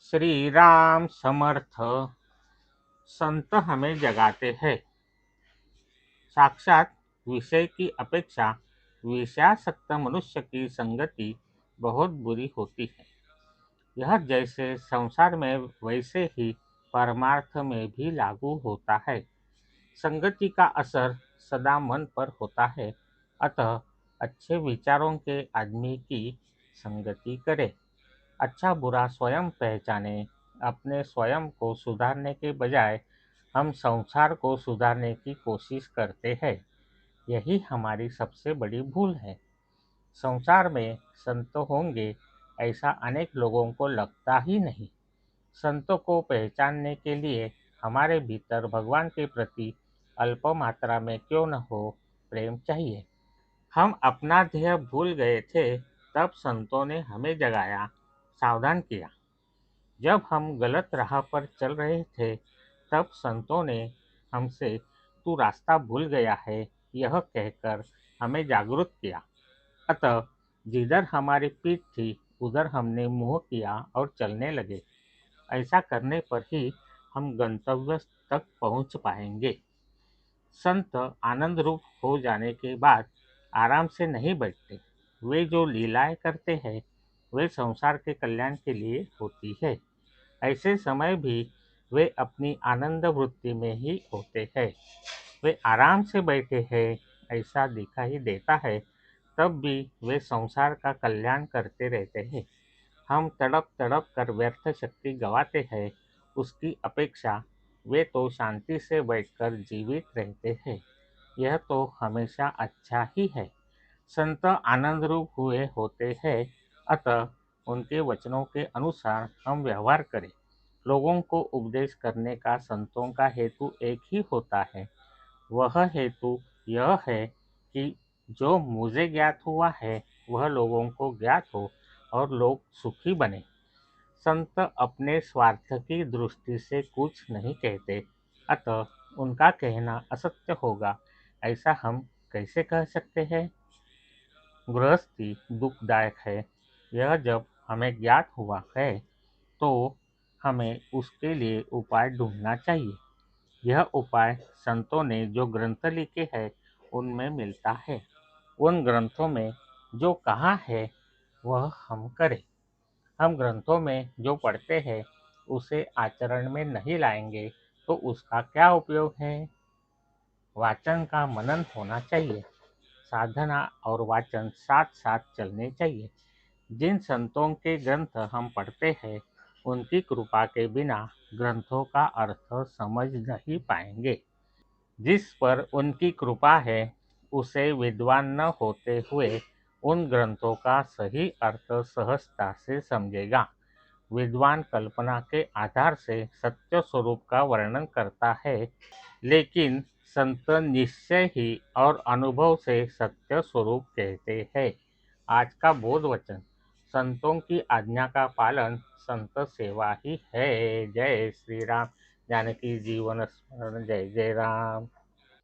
श्री राम समर्थ। संत हमें जगाते हैं। साक्षात विषय की अपेक्षा विषयासक्त मनुष्य की संगति बहुत बुरी होती है। यह जैसे संसार में वैसे ही परमार्थ में भी लागू होता है। संगति का असर सदा मन पर होता है। अतः अच्छे विचारों के आदमी की संगति करे। अच्छा बुरा स्वयं पहचाने। अपने स्वयं को सुधारने के बजाय हम संसार को सुधारने की कोशिश करते हैं। यही हमारी सबसे बड़ी भूल है। संसार में संत होंगे ऐसा अनेक लोगों को लगता ही नहीं। संतों को पहचानने के लिए हमारे भीतर भगवान के प्रति अल्प मात्रा में क्यों न हो प्रेम चाहिए। हम अपना ध्येय भूल गए थे, तब संतों ने हमें जगाया, सावधान किया। जब हम गलत राह पर चल रहे थे, तब संतों ने हमसे तू रास्ता भूल गया है यह कहकर हमें जागरूक किया। अतः जिधर हमारी पीठ थी उधर हमने मुंह किया और चलने लगे। ऐसा करने पर ही हम गंतव्य तक पहुंच पाएंगे। संत आनंद रूप हो जाने के बाद आराम से नहीं बैठते। वे जो लीलाएं करते हैं वे संसार के कल्याण के लिए होती है। ऐसे समय भी वे अपनी आनंद वृत्ति में ही होते हैं। वे आराम से बैठे हैं ऐसा दिखाई देता है, तब भी वे संसार का कल्याण करते रहते हैं। हम तड़प तड़प कर व्यर्थ शक्ति गंवाते हैं, उसकी अपेक्षा वे तो शांति से बैठकर जीवित रहते हैं। यह तो हमेशा अच्छा ही है। संत आनंद रूप हुए होते हैं, अतः उनके वचनों के अनुसार हम व्यवहार करें। लोगों को उपदेश करने का संतों का हेतु एक ही होता है। वह हेतु यह है कि जो मुझे ज्ञात हुआ है वह लोगों को ज्ञात हो और लोग सुखी बने। संत अपने स्वार्थ की दृष्टि से कुछ नहीं कहते, अतः उनका कहना असत्य होगा ऐसा हम कैसे कह सकते हैं। गृहस्थी दुखदायक है। यह जब हमें ज्ञात हुआ है तो हमें उसके लिए उपाय ढूंढना चाहिए। यह उपाय संतों ने जो ग्रंथ लिखे हैं उनमें मिलता है। उन ग्रंथों में जो कहा है वह हम करें। हम ग्रंथों में जो पढ़ते हैं उसे आचरण में नहीं लाएंगे तो उसका क्या उपयोग है। वाचन का मनन होना चाहिए। साधना और वाचन साथ साथ चलने चाहिए। जिन संतों के ग्रंथ हम पढ़ते हैं उनकी कृपा के बिना ग्रंथों का अर्थ समझ नहीं पाएंगे। जिस पर उनकी कृपा है उसे विद्वान न होते हुए उन ग्रंथों का सही अर्थ सहजता से समझेगा। विद्वान कल्पना के आधार से सत्य स्वरूप का वर्णन करता है, लेकिन संत निश्चय ही और अनुभव से सत्य स्वरूप कहते हैं। आज का बोध वचन। संतों की आज्ञा का पालन संत सेवा ही है। जय श्री राम। जानकी जीवन स्मरण। जय जय राम।